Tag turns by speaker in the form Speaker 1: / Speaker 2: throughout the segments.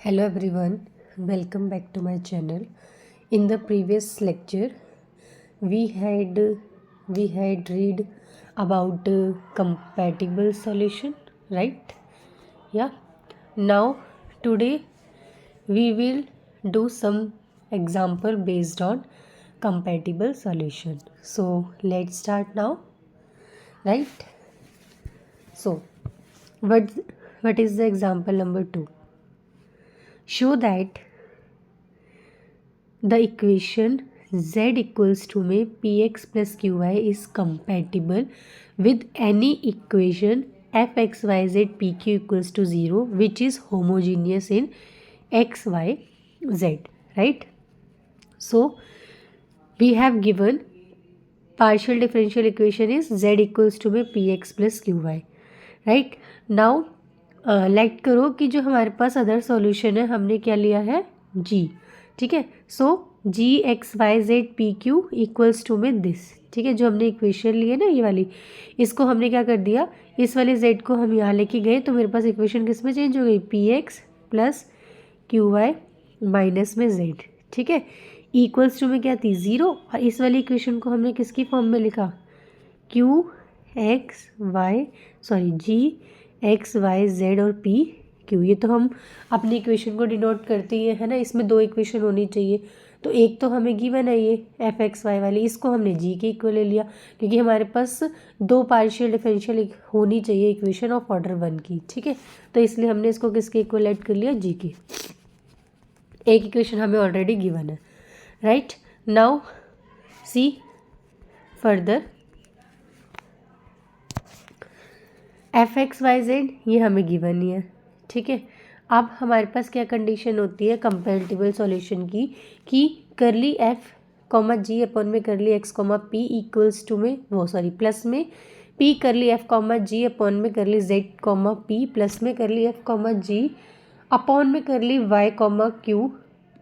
Speaker 1: Hello everyone, welcome back to my channel. In the previous lecture, we had read about compatible solution, right? Yeah. Now today we will do some example based on compatible solution. So let's start now, right? So what is the example number 2? Show that the equation z equals to में px plus qy is compatible with any equation fxyz pq equals to 0 which is homogeneous in x, y, z, right? So we have given partial differential equation is z equals to में px plus qy, right? Now like करो कि जो हमारे पास other solution है हमने क्या लिया है g, ठीक है. So g x Y z p q equals to में दिस, ठीक है. जो हमने इक्वेशन ली है ना ये वाली, इसको हमने क्या कर दिया, इस वाले जेड को हम यहाँ लेके गए तो मेरे पास इक्वेशन किस में चेंज हो गई, P X plus Q Y minus में जेड, ठीक है. इक्वल्स टू में क्या थी, ज़ीरो. और इस वाली इक्वेशन को हमने किसकी फॉर्म में लिखा, क्यू एक्स वाई जी एक्स वाई जेड और पी क्यू. ये तो हम अपनी इक्वेशन को डिनोट करते ही है ना, इसमें दो इक्वेशन होनी चाहिए. तो एक तो हमें गिवन है ये एफ एक्स वाई वाली, इसको हमने जी के इक्वल ले लिया क्योंकि हमारे पास दो पार्शियल डिफरेंशियल होनी चाहिए इक्वेशन ऑफ ऑर्डर 1 की, ठीक है. तो इसलिए हमने इसको किसके इक्वल ऐड कर लिया, जी के. एक इक्वेशन हमें ऑलरेडी गिवन है, right. Now see further F X Y Z ये हमें गिवन ही है, ठीक है. अब हमारे पास क्या कंडीशन होती है कंपैरेटिबल सॉल्यूशन की, कि करली एफ कॉमा जी अपॉन में curly X comma P equals to में प्लस में P curly F comma G upon में curly Z comma P plus में करली एफ कॉमा जी अपॉन में curly Y comma Q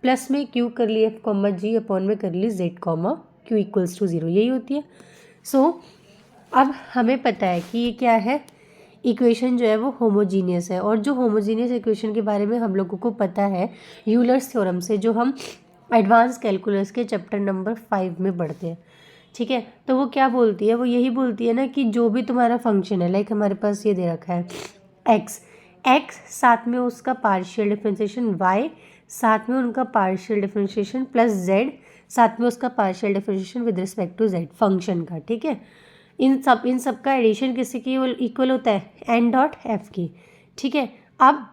Speaker 1: plus में Q curly F comma G upon में curly Z comma Q equals to 0, यही होती है. सो अब हमें पता है कि ये क्या है, इक्वेशन जो है वो होमोजीनियस है. और जो होमोजीनियस इक्वेशन के बारे में हम लोगों को पता है यूलर्स थ्योरम से, जो हम एडवांस कैलकुलस के चैप्टर नंबर 5 में पढ़ते हैं, ठीक है. तो वो क्या बोलती है, वो यही बोलती है ना कि जो भी तुम्हारा फंक्शन है, लाइक हमारे पास ये दे रखा है एक्स साथ में उसका पार्शियल डिफरेंशिएशन, वाई साथ में उनका पार्शियल डिफरेंशिएशन प्लस जेड साथ में उसका partial differentiation with respect to Z function का, ठीक है. इन सब का एडिशन किसी की इक्वल होता है एन डॉट एफ की, ठीक है. अब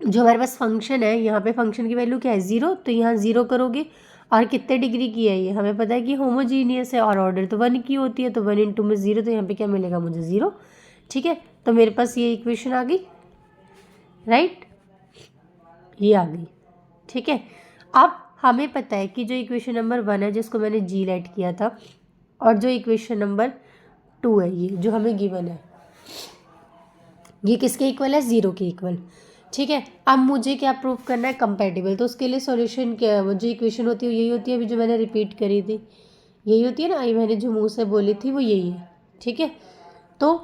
Speaker 1: जो हमारे पास फंक्शन है, यहाँ पे फंक्शन की वैल्यू क्या है, 0. तो यहाँ 0 करोगे और कितने डिग्री की है ये हमें पता है कि होमोजीनियस है और ऑर्डर तो 1 की होती है. तो 1 इंटू में 0, तो यहाँ पे क्या मिलेगा मुझे, 0, ठीक है. तो मेरे पास ये इक्वेशन आ गई, राइट, ये आ गई, ठीक है. अब हमें पता है कि जो इक्वेशन नंबर 1 है जिसको मैंने जी लेट किया था, और जो इक्वेशन नंबर 2 है ये जो हमें गिवन है, ये किसके इक्वल है, 0 के इक्वल, ठीक है. अब मुझे क्या प्रूव करना है, कंपैटिबल. तो उसके लिए सॉल्यूशन क्या है, वो जो इक्वेशन होती है यही होती है, अभी जो मैंने रिपीट करी थी यही होती है ना, ये मैंने जो मुंह से बोली थी वो यही है, ठीक है. तो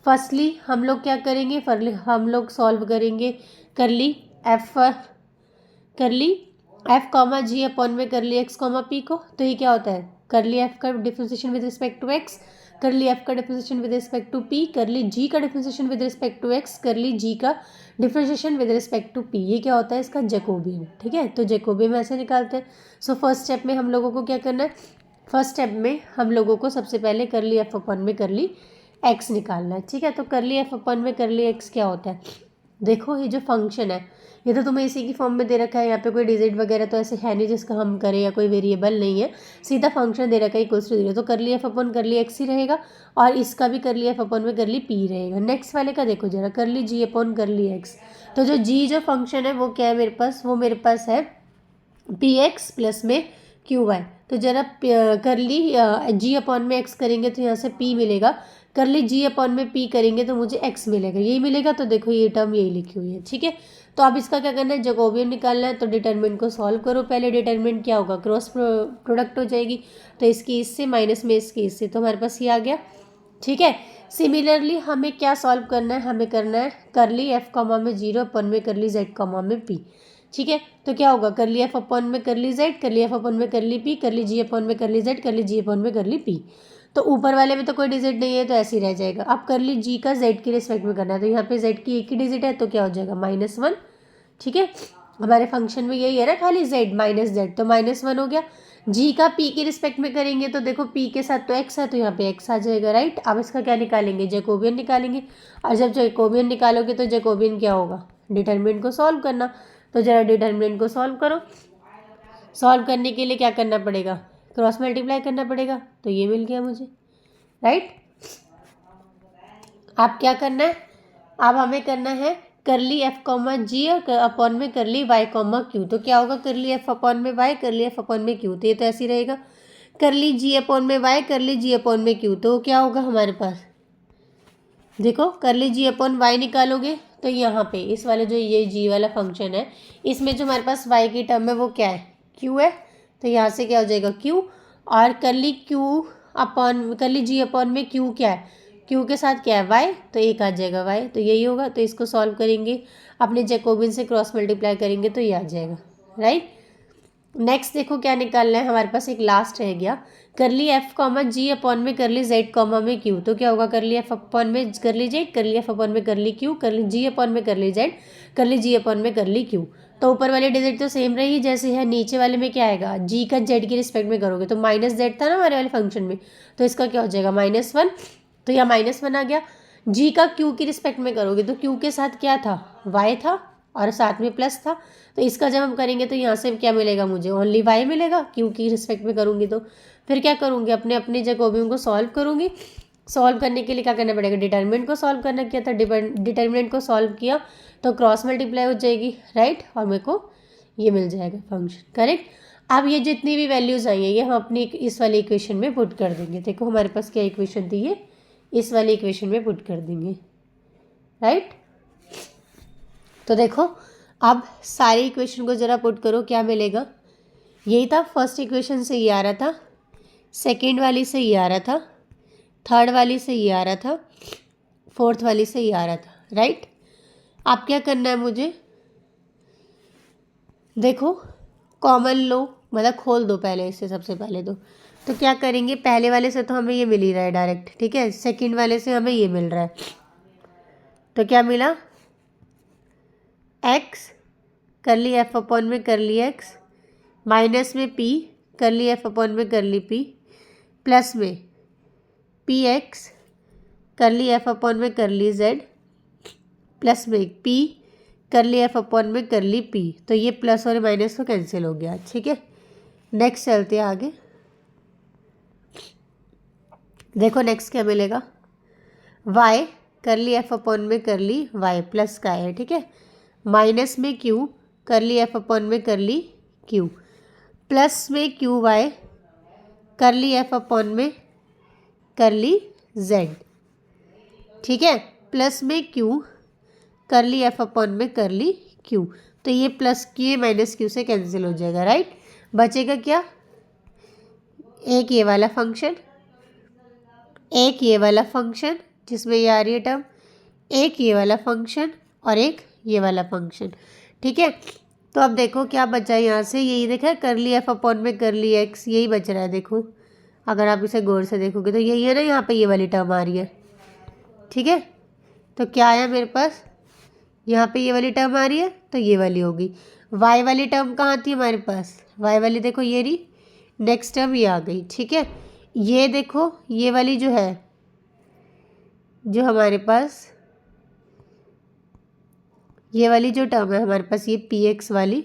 Speaker 1: फर्स्टली हम लोग क्या करेंगे, हम लोग सॉल्व करेंगे करली एफ कॉमा जी अपॉन में करली एक्स कॉमा पी को. तो ये क्या होता है, करली एफ का differentiation with respect to X, curly F का differentiation with respect to P, curly G का differentiation with respect to X, curly G का differentiation with respect to P. ये क्या होता है, इसका जैकोबियन, ठीक है. तो जैकोबियन ऐसे निकालते हैं. सो फर्स्ट स्टेप में हम लोगों को क्या करना है, फर्स्ट स्टेप में हम लोगों को सबसे पहले करली एफ अपॉन में करली एक्स निकालना है, ठीक है. तो करली एफ अपॉन में करली एक्स क्या होता है, देखो ये जो फंक्शन है ये तो तुम्हें इसी की फॉर्म में दे रखा है, यहाँ पे कोई डिजिट वगैरह तो ऐसे है नहीं जिसका हम करें, या कोई वेरिएबल नहीं है, सीधा फंक्शन दे रखा है इक्वल्स टू 0. तो करली एफ अपॉन करली एक्स ही रहेगा और इसका भी करली एफ अपॉन में करली पी रहेगा. नेक्स्ट वाले का देखो जरा, करली जी अपॉन करली एक्स. तो जो जी जो फंक्शन है वो क्या है मेरे पास, वो मेरे पास है पी एक्स प्लस में क्यू वाई. तो जरा करली जी अपॉन में एक्स करेंगे तो यहाँ से पी मिलेगा, करली जी अपॉन में पी करेंगे तो मुझे एक्स मिलेगा, यही मिलेगा. तो देखो ये टर्म यही लिखी हुई है, ठीक है. तो अब इसका क्या करना है, जैकोबियन निकालना है. तो डिटरमिनेंट को सॉल्व करो पहले. डिटरमिनेंट क्या होगा, क्रॉस प्रोडक्ट हो जाएगी. तो इसकी इससे माइनस में इसकी इससे, तो हमारे पास ये आ गया ठीक है। सिमिलरली हमें क्या सॉल्व करना है, हमें करना है करली एफ कॉमा में 0 अपन में करली जेड कॉमा में पी। ठीक है, तो क्या होगा करली एफ अपन में करली जेड, करली एफ अपन में करली पी, करली जी अपन में करली जेड, करली जी अपन में करली पी। तो ऊपर वाले में तो कोई डिजिट नहीं है तो ऐसे ही रह जाएगा। अब करली जी का जेड के रिस्पेक्ट में करना है, तो यहाँ पे जेड की एक ही डिजिट है तो क्या हो जाएगा -1। ठीक है, हमारे फंक्शन में यही है ना, खाली जेड माइनस जेड, तो -1 हो गया। जी का पी के रिस्पेक्ट में करेंगे तो देखो पी के साथ तो एक्स है तो यहाँ पे एक्स आ जाएगा, राइट। अब इसका क्या निकालेंगे, जैकोबियन निकालेंगे। और जब जैकोबियन निकालोगे तो जैकोबियन क्या होगा, डिटर्मिनेंट को सॉल्व करना। तो जरा डिटर्मिनेंट को सॉल्व करो। सॉल्व करने के लिए क्या करना पड़ेगा, क्रॉस मल्टीप्लाई करना पड़ेगा, तो ये मिल गया मुझे, राइट। अब क्या करना है, अब हमें करना है करली एफ कॉमा जी और अपॉन में करली वाई कॉमा क्यू। तो क्या होगा, करली एफ अपॉन में वाई, करली एफ अपॉन में क्यू, तो ये तो ऐसे ही रहेगा। करली जी अपॉन में वाई, करली जी अपॉन में क्यू, तो क्या होगा हमारे पास, देखो करली जी अपॉन वाई निकालोगे तो यहाँ पे इस वाले जो ये जी वाला फंक्शन है इसमें जो हमारे पास वाई की टर्म है वो क्या है, क्यू है। तो यहाँ से क्या हो जाएगा क्यू, और करली क्यू अपॉन करली जी अपॉन में क्यू क्या है, क्यू के साथ क्या है वाई, तो एक आ जाएगा वाई, तो यही होगा। तो इसको सॉल्व करेंगे, अपने जैकोबियन से क्रॉस मल्टीप्लाई करेंगे तो ये आ जाएगा, राइट। नेक्स्ट देखो क्या निकालना है, हमारे पास एक लास्ट रह गया करली एफ कॉमा जी अपॉन में करली जेड कॉमा में क्यू। तो क्या होगा, करली एफ अपॉन में करली जेड, करली एफ अपॉन में करली क्यू, करली जी अपॉन में करली जेड, करली जी अपॉन में करली क्यू। तो ऊपर वाले डिजिट तो सेम रही जैसे है, नीचे वाले में क्या आएगा, जी का जेड की रिस्पेक्ट में करोगे तो माइनस जेड था ना हमारे वाले फंक्शन में, तो इसका क्या हो जाएगा -1, तो यह -1 आ गया। जी का क्यू की रिस्पेक्ट में करोगे तो क्यू के साथ क्या था, वाई था और साथ में प्लस था, तो इसका जब हम करेंगे तो यहाँ से क्या मिलेगा मुझे, ओनली वाई मिलेगा, क्यू की रिस्पेक्ट में करूँगी। तो फिर क्या करूँगी, अपने अपने जैकोबियन को सॉल्व करूँगी। सॉल्व करने के लिए क्या करना पड़ेगा, डिटर्मिनेंट को सॉल्व करना किया था, डिटर्मिनेंट को सॉल्व किया तो क्रॉस मल्टीप्लाई हो जाएगी, राइट, और मेरे को ये मिल जाएगा फंक्शन, करेक्ट। अब ये जितनी भी वैल्यूज़ आई हैं ये हम अपनी इस वाली इक्वेशन में पुट कर देंगे। देखो हमारे पास क्या इक्वेशन थी, ये इस वाली इक्वेशन में पुट कर देंगे, राइट। तो देखो अब सारी इक्वेशन को ज़रा पुट करो, क्या मिलेगा, यही था फर्स्ट इक्वेशन से ये आ रहा था, सेकेंड वाली से ये आ रहा था, थर्ड वाली से ये आ रहा था, फोर्थ वाली से ये आ रहा था, राइट। अब क्या करना है मुझे, देखो कॉमन लो, मतलब खोल दो पहले इससे, सबसे पहले तो क्या करेंगे, पहले वाले से तो हमें ये मिल ही रहा है डायरेक्ट, ठीक है, सेकंड वाले से हमें ये मिल रहा है, तो क्या मिला, एक्स करली एफ अपॉन में करली एक्स, माइनस में पी करली एफ अपॉन में करली पी, प्लस में P x curly F upon में करली जेड, प्लस में पी करली एफ अपॉन में करली पी। तो ये प्लस और माइनस तो कैंसिल हो गया, ठीक है। नेक्स्ट चलते हैं आगे, देखो नेक्स्ट क्या मिलेगा, वाई करली एफ अपॉन में करली वाई प्लस का है, ठीक है, माइनस में क्यू करली एफ अपॉन में करली क्यू, प्लस में क्यू वाई करली एफ अपॉन में करली जेड, ठीक है, प्लस में क्यू करली एफ अपॉन में करली क्यू। तो ये प्लस क्यू माइनस क्यू से कैंसिल हो जाएगा, राइट। बचेगा क्या, एक ये वाला फंक्शन, एक ये वाला फंक्शन जिसमें ये आ रही है टर्म, एक ये वाला फंक्शन और एक ये वाला फंक्शन, ठीक है। तो अब देखो क्या बचा है यहाँ से, यही देखा करली एफ अपॉन में करली एक्स, यही बच रहा है। देखो अगर आप इसे गौर से देखोगे तो यही है ना, यहाँ पे ये वाली टर्म आ रही है, ठीक है। तो क्या आया मेरे पास, यहाँ पे ये वाली टर्म आ रही है तो ये वाली होगी। वाई वाली टर्म कहाँ थी हमारे पास, वाई वाली देखो ये रही, नेक्स्ट टर्म ये आ गई, ठीक है। ये देखो ये वाली जो है, जो हमारे पास ये वाली जो टर्म है हमारे पास, ये पी एक्स वाली,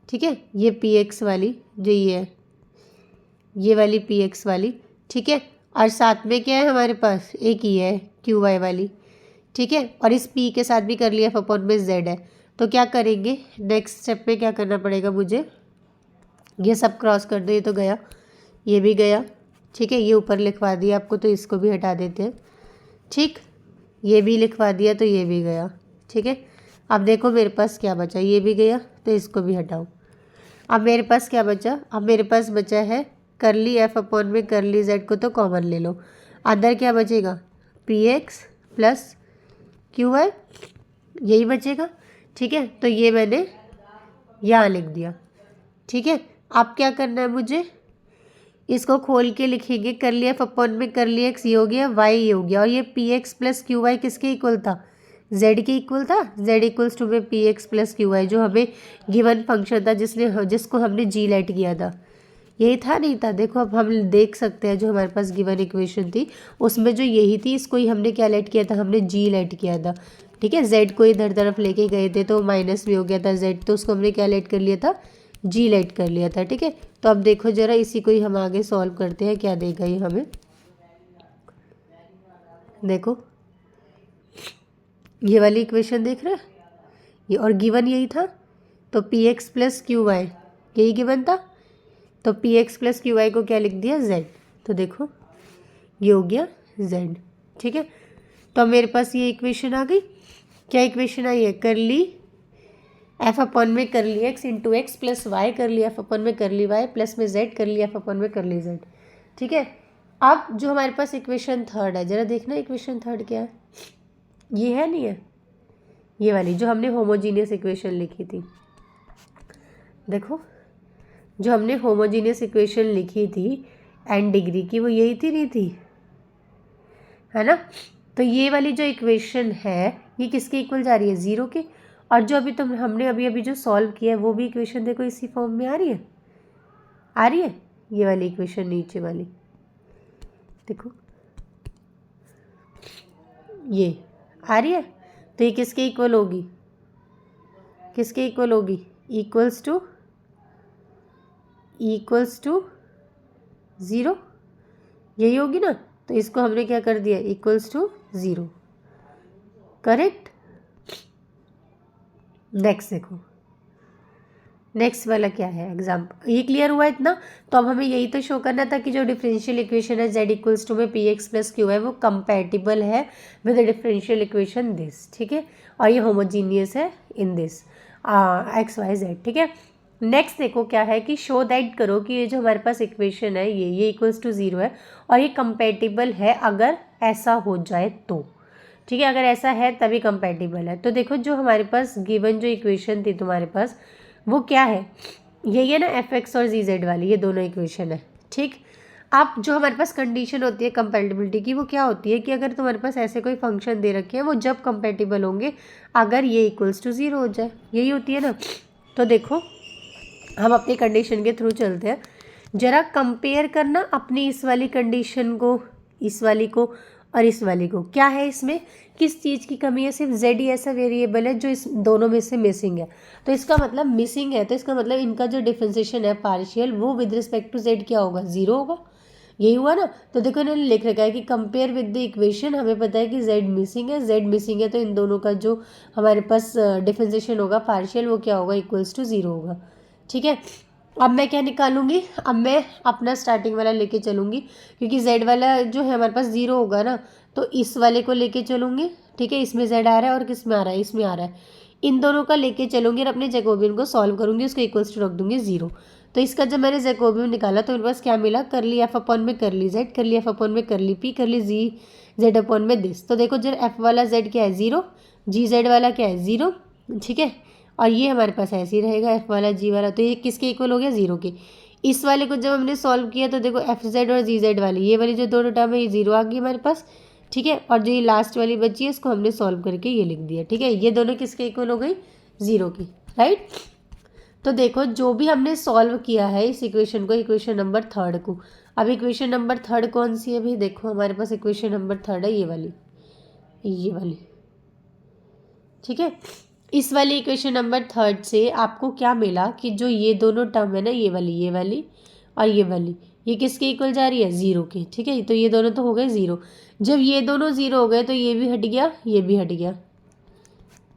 Speaker 1: ठीक है, ये पी एक्स वाली जो ये है, ये वाली पी एक्स वाली, ठीक है। और साथ में क्या है हमारे पास, एक ही है क्यू वाई वाली, ठीक है। और इस पी के साथ भी कर लिया एफ अपॉन में जेड है। तो क्या करेंगे, नेक्स्ट स्टेप में क्या करना पड़ेगा मुझे, ये सब क्रॉस कर दो, ये तो गया, ये भी गया, ठीक है, ये ऊपर लिखवा दिया आपको तो इसको भी हटा देते हैं, ठीक, ये भी लिखवा दिया तो ये भी गया, ठीक है। अब देखो मेरे पास क्या बचा, ये भी गया तो इसको भी हटाओ। अब मेरे पास क्या बचा, अब मेरे पास बचा है करली एफ अपॉन में करली जेड को तो कॉमन ले लो। अंदर क्या बचेगा, P X plus Q Y, यही बचेगा। ठीक है, तो ये मैंने यहाँ लिख दिया। ठीक है, अब क्या करना है मुझे, इसको खोल के लिखेंगे, कर लिया एफ अपॉन में कर लिया एक्स, ये हो गया वाई, ये हो गया, और ये P X plus Q Y किसके इक्वल था, जेड के इक्वल था। जेड इक्वल्स टू में P X plus Q Y, जो हमें गिवन फंक्शन था जिसको हमने जी लेट किया था, यही था नहीं था। देखो अब हम देख सकते हैं जो हमारे पास गिवन इक्वेशन थी उसमें जो यही थी, इसको ही हमने क्या लेट किया था, हमने जी लेट किया था। ठीक है, जेड को इधर तरफ लेके गए थे तो माइनस में हो गया था जेड, तो उसको हमने क्या लेट कर लिया था, जी लेट कर लिया था। ठीक है, तो अब देखो जरा इसी को ही हम आगे सॉल्व करते हैं, क्या देगा ये हमें। देखो ये वाली इक्वेशन देख रहे हैं, ये और गिवन यही था, तो P X plus Q Y यही गिवन था, तो P X plus Q Y को क्या लिख दिया, जेड। तो देखो ये हो गया जेड। ठीक है, तो अब मेरे पास ये इक्वेशन आ गई। क्या इक्वेशन आई है, कर ली एफ अपॉन में कर ली x into x plus y, कर ली एफ अपॉन में कर ली वाई प्लस में जेड, कर ली एफ अपॉन में कर ली जेड। ठीक है, अब जो हमारे पास इक्वेशन थर्ड है, जरा देखना इक्वेशन थर्ड क्या है, ये है नहीं है, ये वाली जो हमने होमोजीनियस इक्वेशन लिखी थी। देखो जो हमने होमोजीनियस इक्वेशन लिखी थी एन डिग्री की, वो यही थी नहीं थी, है ना। तो ये वाली जो इक्वेशन है ये किसके इक्वल जा रही है, ज़ीरो के। और जो हमने अभी अभी जो सॉल्व किया है वो भी इक्वेशन देखो इसी फॉर्म में आ रही है, आ रही है ये वाली इक्वेशन नीचे वाली, देखो ये आ रही है। तो ये किसके इक्वल होगी, किसके इक्वल होगी, इक्वल्स टू ज़ीरो, यही होगी ना। तो इसको हमने क्या कर दिया, equals to zero, correct. Next देखो, नेक्स्ट वाला क्या है एग्जाम्पल, ये क्लियर हुआ इतना। तो अब हमें यही तो शो करना था कि जो डिफरेंशियल इक्वेशन है z इक्वल्स टू में पी एक्स प्लस क्यू है वो कंपैटिबल है with the differential equation this. ठीक है, और ये होमोजीनियस है in this X Y Z. ठीक है, नेक्स्ट देखो क्या है कि शो दैट करो कि ये जो हमारे पास इक्वेशन है ये इक्वल्स टू ज़ीरो है और ये कंपैटिबल है अगर ऐसा हो जाए तो। ठीक है, अगर ऐसा है तभी कंपैटिबल है। तो देखो जो हमारे पास गिवन जो इक्वेशन थी तुम्हारे पास वो क्या है, यही है ना एफ एक्स और जी जेड वाली, ये दोनों इक्वेशन है। ठीक, अब जो हमारे पास कंडीशन होती है कंपैटिबिलिटी की वो क्या होती है कि अगर तुम्हारे पास ऐसे कोई फंक्शन दे रखे हैं वो जब कंपैटिबल होंगे अगर ये इक्वल्स टू ज़ीरो हो जाए, यही होती है ना। तो देखो हम अपनी कंडीशन के थ्रू चलते हैं, जरा कंपेयर करना अपनी इस वाली कंडीशन को, इस वाली को और इस वाली को। क्या है इसमें, किस चीज़ की कमी है, सिर्फ जेड ही ऐसा वेरिएबल है जो इस दोनों में से मिसिंग है। तो इसका मतलब मिसिंग है, तो इसका मतलब इनका जो डिफरेंशिएशन है पार्शियल वो विद रिस्पेक्ट टू जेड क्या होगा, ज़ीरो होगा, यही हुआ ना। तो देखो इन्होंने लिख रखा है कि कंपेयर विद द इक्वेशन, हमें पता है कि जेड मिसिंग है, जेड मिसिंग है तो इन दोनों का जो हमारे पास डिफरेंशिएशन होगा पार्शियल वो क्या होगा, इक्वल्स टू ज़ीरो होगा। ठीक है, अब मैं क्या निकालूंगी, अब मैं अपना स्टार्टिंग वाला लेके चलूँगी क्योंकि जेड वाला जो है हमारे पास ज़ीरो होगा ना, तो इस वाले को लेके चलूँगी। ठीक है, इसमें जेड आ रहा है और किस में आ रहा है, इसमें आ रहा है, इन दोनों का लेके चलूँगी और अपने जैकोबियन को सॉल्व करूँगी, उसको इक्वल्स टू रख दूँगी ज़ीरो। तो इसका जब मैंने जैकोबियन निकाला तो मेरे पास क्या मिला, कर ली एफ अपॉन में कर ली जेड, कर ली एफ अपॉन में कर ली पी, कर ली जी जेड अपॉन में दिस। तो देखो जब एफ वाला जेड क्या है ज़ीरो, जी जेड वाला क्या है ज़ीरो। ठीक है, और ये हमारे पास ऐसे ही रहेगा एफ वाला जी वाला, तो ये किसके इक्वल हो गया, ज़ीरो के। इस वाले को जब हमने सॉल्व किया तो देखो एफ जेड और जी जेड वाली, ये वाली जो दोनों टर्म है ये ज़ीरो आ गई हमारे पास। ठीक है, और जो ये लास्ट वाली बची है इसको हमने सॉल्व करके ये लिख दिया। ठीक है, ये दोनों किसके इक्वल हो गई, ज़ीरो की, राइट। तो देखो जो भी हमने सॉल्व किया है इस इक्वेशन को, इक्वेशन नंबर थर्ड को, अब इक्वेशन नंबर थर्ड कौन सी है भाई, देखो हमारे पास इक्वेशन नंबर थर्ड है ये वाली, ये वाली। ठीक है, इस वाली इक्वेशन नंबर थर्ड से आपको क्या मिला कि जो ये दोनों टर्म है ना, ये वाली और ये वाली, ये किसके इक्वल जा रही है, ज़ीरो के। ठीक है, तो ये दोनों तो हो गए ज़ीरो, जब ये दोनों ज़ीरो हो गए तो ये भी हट गया, ये भी हट गया,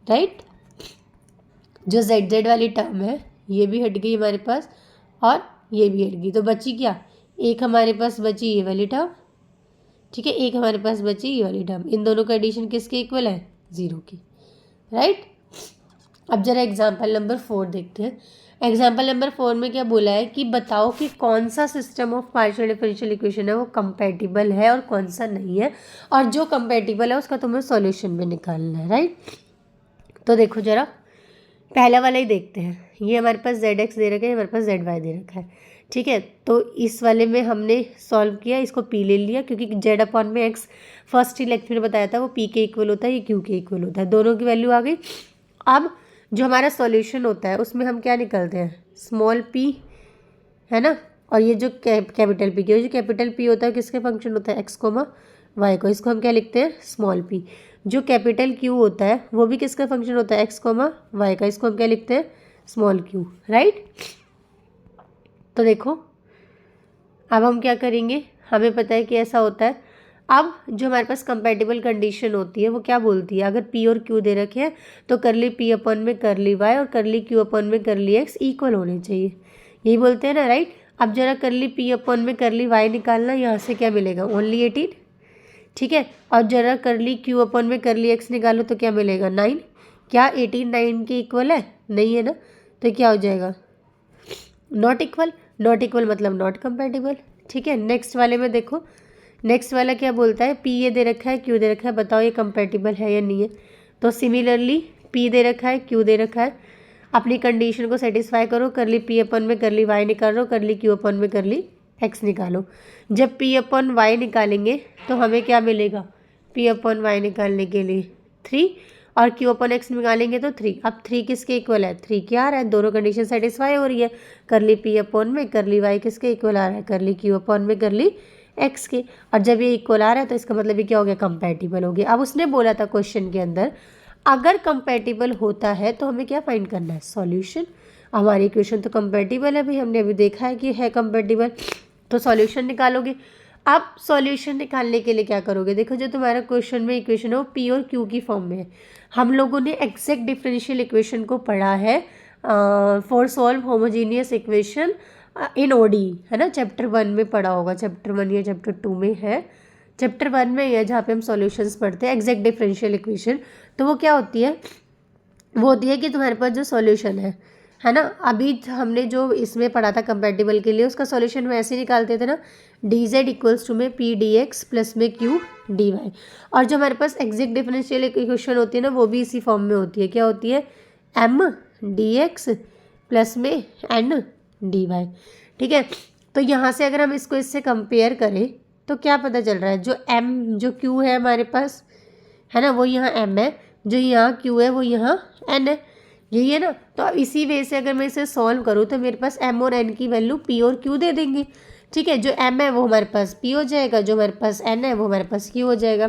Speaker 1: राइट। जो जेड जेड वाली टर्म है ये भी हट गई हमारे पास और ये भी हट गई, तो बची क्या, एक हमारे पास बची ये वाली टर्म। ठीक है, एक हमारे पास बची ये वाली टर्म, इन दोनों का एडिशन किसके इक्वल है, ज़ीरो की, राइट। अब जरा एग्जाम्पल नंबर 4 देखते हैं। एग्जाम्पल नंबर 4 में क्या बोला है कि बताओ कि कौन सा system of partial differential equation है वो कंपैटिबल है और कौन सा नहीं है, और जो कंपैटिबल है उसका तुम्हें सॉल्यूशन में निकालना है, राइट। तो देखो जरा पहला वाला ही देखते हैं। ये हमारे पास जेड एक्स दे रखा है, हमारे पास जेड वाई दे रखा है, ठीक है। तो इस वाले में हमने सॉल्व किया, इसको पी ले लिया क्योंकि जेड अपॉन में एक्स फर्स्ट ही लेक्चर में बताया था वो पी के इक्वल होता है, ये क्यू के इक्वल होता है, दोनों की वैल्यू आ गई। अब जो हमारा सॉल्यूशन होता है उसमें हम क्या निकलते हैं, स्मॉल पी, है ना, और ये जो कैपिटल पी, जो कैपिटल पी होता है किसके फंक्शन होता है, एक्स कोमा वाई को, इसको हम क्या लिखते हैं, स्मॉल पी। जो कैपिटल क्यू होता है वो भी किसका फंक्शन होता है, एक्स कोमा वाई का, इसको हम क्या लिखते हैं, स्मॉल क्यू, राइट। तो देखो अब हम क्या करेंगे, हमें पता है कि ऐसा होता है। अब जो हमारे पास कंपैटिबल कंडीशन होती है वो क्या बोलती है, अगर पी और क्यू दे रखे हैं तो करली पी अपन में करली वाई और करली क्यू अपन में करली एक्स इक्वल होने चाहिए, यही बोलते हैं ना, राइट। अब जरा करली पी अपन में करली वाई निकालना, यहाँ से क्या मिलेगा, ओनली 18, ठीक है। और जरा करली क्यू अपन में करली एक्स निकालो तो क्या मिलेगा, 9। क्या 18 9 के इक्वल है, नहीं है ना, तो क्या हो जाएगा, नॉट इक्वल। नॉट इक्वल मतलब नॉट कंपैटिबल, ठीक है। नेक्स्ट वाले में देखो, नेक्स्ट वाला क्या बोलता है, पी ये दे रखा है क्यू दे रखा है, बताओ ये कंपैटिबल है या नहीं है। तो सिमिलरली पी दे रखा है क्यू दे रखा है, अपनी कंडीशन को सेटिस्फाई करो, करली पी अपन में करली वाई निकालो, करली क्यू अपन में करली एक्स निकालो। जब पी अपन वाई निकालेंगे तो हमें क्या मिलेगा, पी अपन वाई निकालने के लिए 3 और क्यू अपन एक्स निकालेंगे तो 3। अब 3 किसके इक्वल है, 3 क्या आ रहा है, दोनों कंडीशन सेटिस्फाई हो रही है। करली पी अपन में करली वाई किसके इक्वल आ रहा है, करली क्यू अपन में करली एक्स के, और जब ये इक्वल आ रहा है तो इसका मतलब ये क्या हो गया, कंपैटिबल हो गया। अब उसने बोला था क्वेश्चन के अंदर अगर कंपैटिबल होता है तो हमें क्या फाइंड करना है, सॉल्यूशन। हमारी इक्वेशन तो कंपैटिबल है भाई, हमने अभी देखा है कि है कंपैटिबल, तो सॉल्यूशन निकालोगे। अब सॉल्यूशन निकालने के लिए क्या करोगे, देखो जो तुम्हारा क्वेश्चन में इक्वेशन है वो पी और क्यू की फॉर्म में है। हम लोगों ने एग्जैक्ट डिफरेंशियल इक्वेशन को पढ़ा है for solve homogeneous equation in OD, है ना, चैप्टर 1 में पढ़ा होगा, चैप्टर 1 या चैप्टर 2 में है, चैप्टर 1 में है जहाँ पे हम सॉल्यूशंस पढ़ते हैं एग्जैक्ट डिफरेंशियल इक्वेशन। तो वो क्या होती है, वो होती है कि तुम्हारे पास जो सॉल्यूशन है ना, अभी हमने जो इसमें पढ़ा था कंपैटिबल के लिए उसका सॉल्यूशन में ऐसे निकालते थे ना, डी जेड इक्वल्स टू में पी डी एक्स प्लस में क्यू डी वाई। और जो हमारे पास एग्जैक्ट डिफरेंशियल इक्वेशन होती है ना वो भी इसी फॉर्म में होती है, क्या होती है, एम डी एक्स प्लस में एन डी वाई, ठीक है। तो यहाँ से अगर हम इसको इससे कंपेयर करें तो क्या पता चल रहा है, जो एम जो क्यू है हमारे पास, है ना, वो यहाँ एम है, जो यहाँ क्यू है वो यहाँ एन है, यही है ना। तो अब इसी वे से अगर मैं इसे सॉल्व करूँ तो मेरे पास एम और एन की वैल्यू पी और क्यू दे देंगे, ठीक है। जो एम है वो हमारे पास पी हो जाएगा, जो हमारे पास एन है वो हमारे पास क्यू हो जाएगा।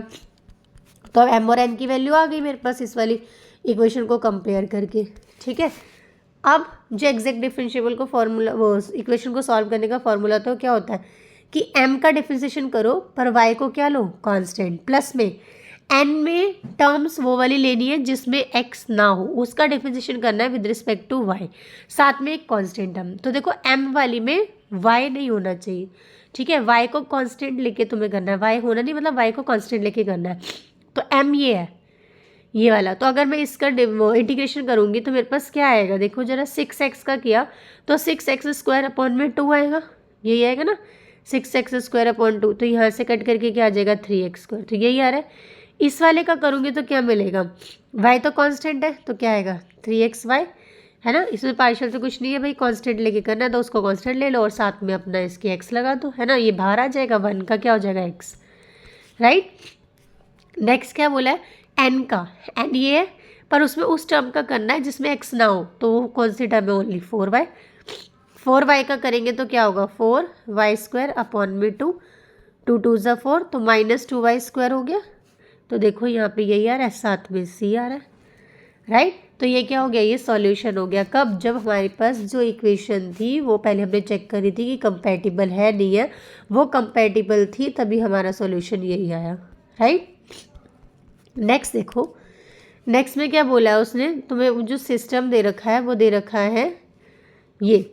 Speaker 1: तो अब एम और एन की वैल्यू आ गई मेरे पास इस वाली इक्वेशन को कंपेयर करके, ठीक है। अब जो एग्जैक्ट डिफरेंशिएबल को फॉर्मूला, वो इक्वेशन को सॉल्व करने का फॉर्मूला तो क्या होता है कि m का डिफरेंशिएशन करो पर y को क्या लो, कांस्टेंट, प्लस में n में टर्म्स वो वाली लेनी है जिसमें x ना हो, उसका डिफरेंशिएशन करना है विद रिस्पेक्ट टू y, साथ में एक कांस्टेंट टर्म। तो देखो m वाली में y नहीं होना चाहिए, ठीक है, y को कांस्टेंट लेके तुम्हें करना है, y होना नहीं मतलब y को कांस्टेंट लेके करना है। तो m ये है, ये वाला। तो अगर मैं इसका इंटीग्रेशन करूँगी तो मेरे पास क्या आएगा, देखो जरा 6x का किया तो 6x² अपॉन में 2 आएगा, यही आएगा ना, 6x² अपॉन 2। तो यहाँ से कट करके क्या आ जाएगा, 3x², तो यही आ रहा है। इस वाले का करूँगी तो क्या मिलेगा, y तो कांस्टेंट है तो क्या आएगा 3xy, है ना, इसमें पार्शियल तो कुछ नहीं है भाई, कांस्टेंट लेके करना है तो उसको कांस्टेंट ले लो और साथ में अपना इसकी x लगा दो, है ना, ये बाहर आ जाएगा, 1 का क्या हो जाएगा x, राइट। नेक्स्ट क्या बोला है, n का, n ये है पर उसमें उस टर्म का करना है जिसमें x ना हो, तो वो कौन सी टर्म है, ओनली 4y। 4y का करेंगे तो क्या होगा, 4y² अपॉन में 2, 2 2 ज़ा 4 तो -2y² हो गया। तो देखो यहाँ पे यही आ रहा है, साथ में c आ रहा है, राइट। तो ये क्या हो गया, ये सॉल्यूशन हो गया। कब, जब हमारे पास जो इक्वेशन थी वो पहले हमने चेक करी थी कि कंपैटिबल है नहीं है, वो कंपैटिबल थी तभी हमारा सॉल्यूशन यही आया, राइट। नेक्स्ट देखो, नेक्स्ट में क्या बोला है उसने, तुम्हें जो सिस्टम दे रखा है वो दे रखा है, ये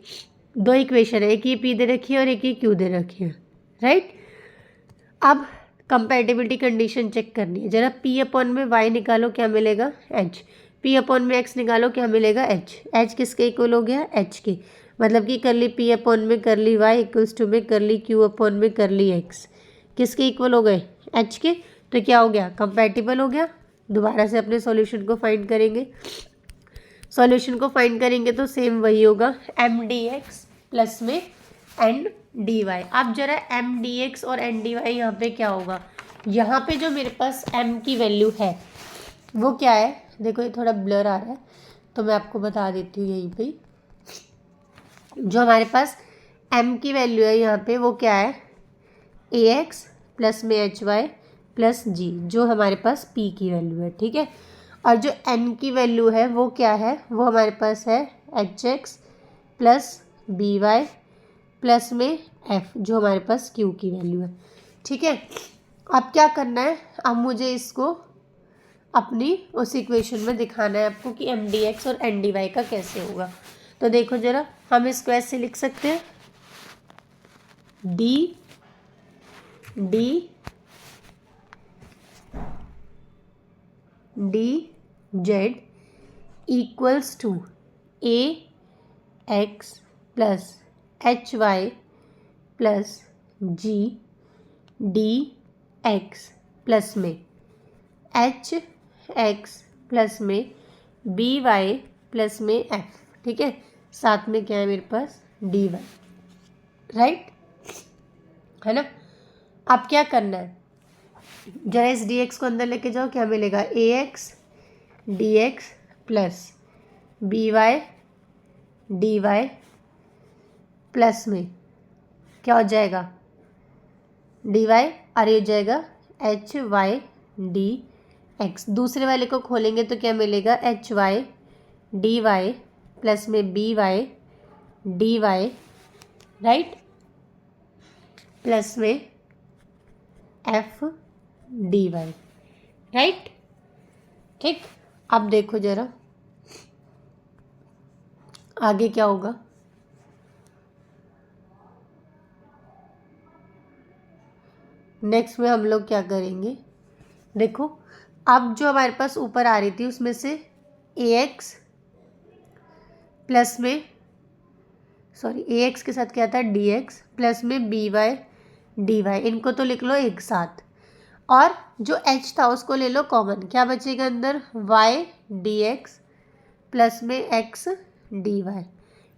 Speaker 1: 2 इक्वेशन है, एक ये पी दे रखी है और एक ये क्यू दे रखी है, राइट। अब कंपैटिबिलिटी कंडीशन चेक करनी है, जरा पी अपॉन में वाई निकालो, क्या मिलेगा, एच, पी अपॉन में एक्स निकालो, क्या मिलेगा एच। एच किसके इक्वल हो गया, एच के, मतलब कि करली पी अपॉन में करली वाई इक्वल्स टू में करली क्यू अपॉन में करली एक्स किसके इक्वल हो गए, एच के। तो क्या हो गया, कंपैटिबल हो गया। दोबारा से अपने सॉल्यूशन को फाइंड करेंगे। सॉल्यूशन को फाइंड करेंगे तो सेम वही होगा, एम डी एक्स प्लस में एन डी वाई। अब जरा एम डी एक्स और एन डी वाई यहाँ पे क्या होगा, यहाँ पे जो मेरे पास m की वैल्यू है वो क्या है, देखो ये थोड़ा ब्लर आ रहा है तो मैं आपको बता देती हूँ। यहीं पे जो हमारे पास m की वैल्यू है यहाँ पे वो क्या है, ए एक्स प्लस में एच वाई प्लस जी, जो हमारे पास p की वैल्यू है, ठीक है। और जो n की वैल्यू है वो क्या है, वो हमारे पास है H X plus B Y plus में f, जो हमारे पास q की वैल्यू है, ठीक है। अब क्या करना है, अब मुझे इसको अपनी उस इक्वेशन में दिखाना है आपको कि एम डी एक्स और एन डी वाई का कैसे होगा। तो देखो जरा, हम इसको ऐसे लिख सकते हैं, D D D Z equals to A X plus H Y plus G D x plus में एच एक्स प्लस में बी वाई प्लस में एफ, ठीक है। साथ में क्या है मेरे पास, डी वाई, राइट है ना। अब क्या करना है, जरा इस डी एक्स को अंदर लेके जाओ, क्या मिलेगा, a x d x plus B y d y plus में क्या हो जाएगा, डी वाई, और ये हो जाएगा एच वाई डी एक्स। दूसरे वाले को खोलेंगे तो क्या मिलेगा, h Y d y plus में B y d Y, right, plus में एफ डी वाई, राइट, ठीक। अब देखो जरा आगे क्या होगा, नेक्स्ट में हम लोग क्या करेंगे, देखो अब जो हमारे पास ऊपर आ रही थी उसमें से ए एक्स प्लस में, सॉरी ए एक्स के साथ क्या था, डी एक्स प्लस में बी वाई डी वाई, इनको तो लिख लो एक साथ, और जो एच था उसको ले लो कॉमन, क्या बचेगा अंदर, वाई डी एक्स प्लस में X D Y,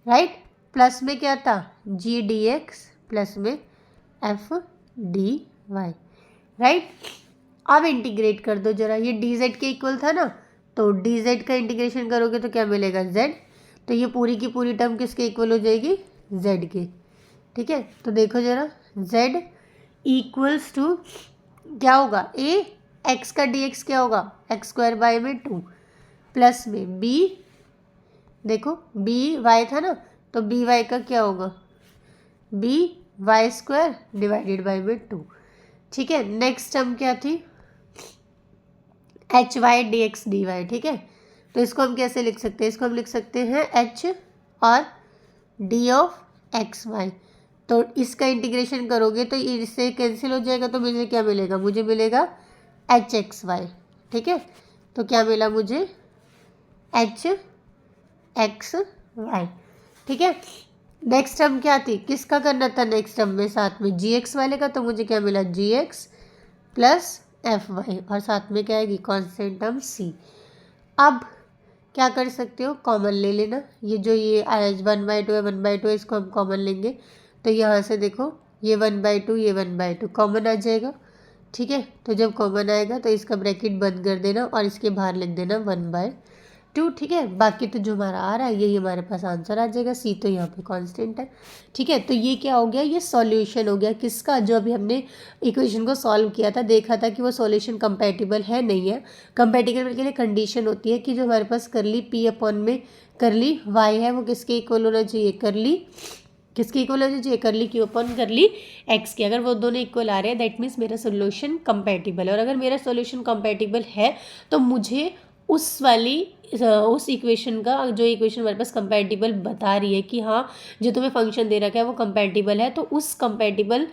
Speaker 1: right, plus में क्या था, जी डी एक्स प्लस में एफ डी वाई, राइट। अब इंटीग्रेट कर दो जरा, ये डी जेड के इक्वल था ना, तो डी जेड का इंटीग्रेशन करोगे तो क्या मिलेगा, जेड, तो ये पूरी की पूरी टर्म किसके इक्वल हो जाएगी, जेड के, ठीक है। तो देखो जरा, जेड इक्वल्स टू क्या होगा, ए एक्स का डी एक्स क्या होगा, एक्स स्क्वायर बाय में 2 प्लस में बी, देखो बी वाई था ना, तो बी वाई का क्या होगा, B Y square divided by में 2, ठीक है। नेक्स्ट टर्म क्या थी, H Y D X D Y, ठीक है। तो इसको हम कैसे लिख सकते हैं, इसको हम लिख सकते हैं एच और डी ऑफ एक्स वाई, तो इसका इंटीग्रेशन करोगे तो इससे कैंसिल हो जाएगा, तो मुझे क्या मिलेगा, मुझे मिलेगा एच एक्स वाई, ठीक है। तो क्या मिला मुझे, एच एक्स वाई, ठीक है। नेक्स्ट टर्म क्या थी, किसका करना था नेक्स्ट टर्म में, साथ में जी एक्स वाले का, तो मुझे क्या मिला, जी एक्स प्लस एफ वाई, और साथ में क्या आएगी, कॉन्स्टेंट टर्म सी। अब क्या कर सकते हो, कॉमन ले लेना, ये जो ये 1/2 है 1/2 है, इसको हम कॉमन लेंगे, तो यहाँ से देखो ये 1/2 ये 1/2 कॉमन आ जाएगा, ठीक है। तो जब कॉमन आएगा तो इसका ब्रैकेट बंद कर देना और इसके बाहर लिख देना 1/2, ठीक है। बाकी तो जो हमारा आ रहा है यही हमारे पास आंसर आ जाएगा, सी तो यहाँ पे कांस्टेंट है, ठीक है। तो ये क्या हो गया, ये सॉल्यूशन हो गया किसका, जो अभी हमने इक्वेशन को सॉल्व किया था, देखा था कि वो सॉल्यूशन कंपैटिबल है नहीं है। कंपैटिबल के लिए कंडीशन होती है कि जो हमारे पास करली पी अपॉन में करली वाई है वो किसके इक्वल होना चाहिए, करली किसके इक्वल होना चाहिए, करली क्यू अपॉन करली एक्स के। अगर वो दोनों इक्वल आ रहे हैं दैट मीन्स मेरा सोल्यूशन कंपैटिबल है, और अगर मेरा सोल्यूशन कंपैटिबल है तो मुझे उस इक्वेशन का, जो इक्वेशन हमारे पास कंपैटिबल बता रही है कि हाँ जो तुम्हें फंक्शन दे रखा है वो कंपैटिबल है, तो उस कंपैटिबल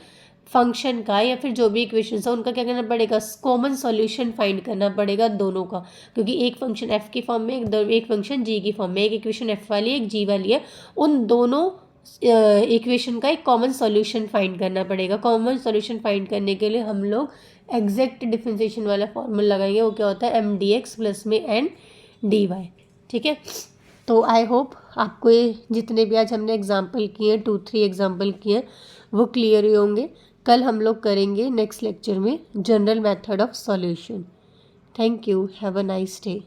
Speaker 1: फंक्शन का या फिर जो भी इक्वेशन है उनका क्या करना पड़ेगा, कॉमन सॉल्यूशन फाइंड करना पड़ेगा दोनों का, क्योंकि एक फंक्शन एफ की फॉर्म में एक फंक्शन जी की फॉर्म में, एक इक्वेशन एफ वाली एक जी वाली है, उन दोनों इक्वेशन का एक कॉमन सॉल्यूशन फाइंड करना पड़ेगा। कॉमन सॉल्यूशन फाइंड करने के लिए हम लोग एग्जैक्ट डिफरेंशिएशन वाला फॉर्मूला लगाएंगे, वो क्या होता है एम डी एक्स प्लस में एन डी वाई। ठीक है, तो आई होप आपको ये जितने भी आज हमने एग्जाम्पल किए हैं 2-3 एग्जाम्पल किए हैं वो क्लियर ही होंगे। कल हम लोग करेंगे नेक्स्ट लेक्चर में general method of solution. Thank you, have a nice day.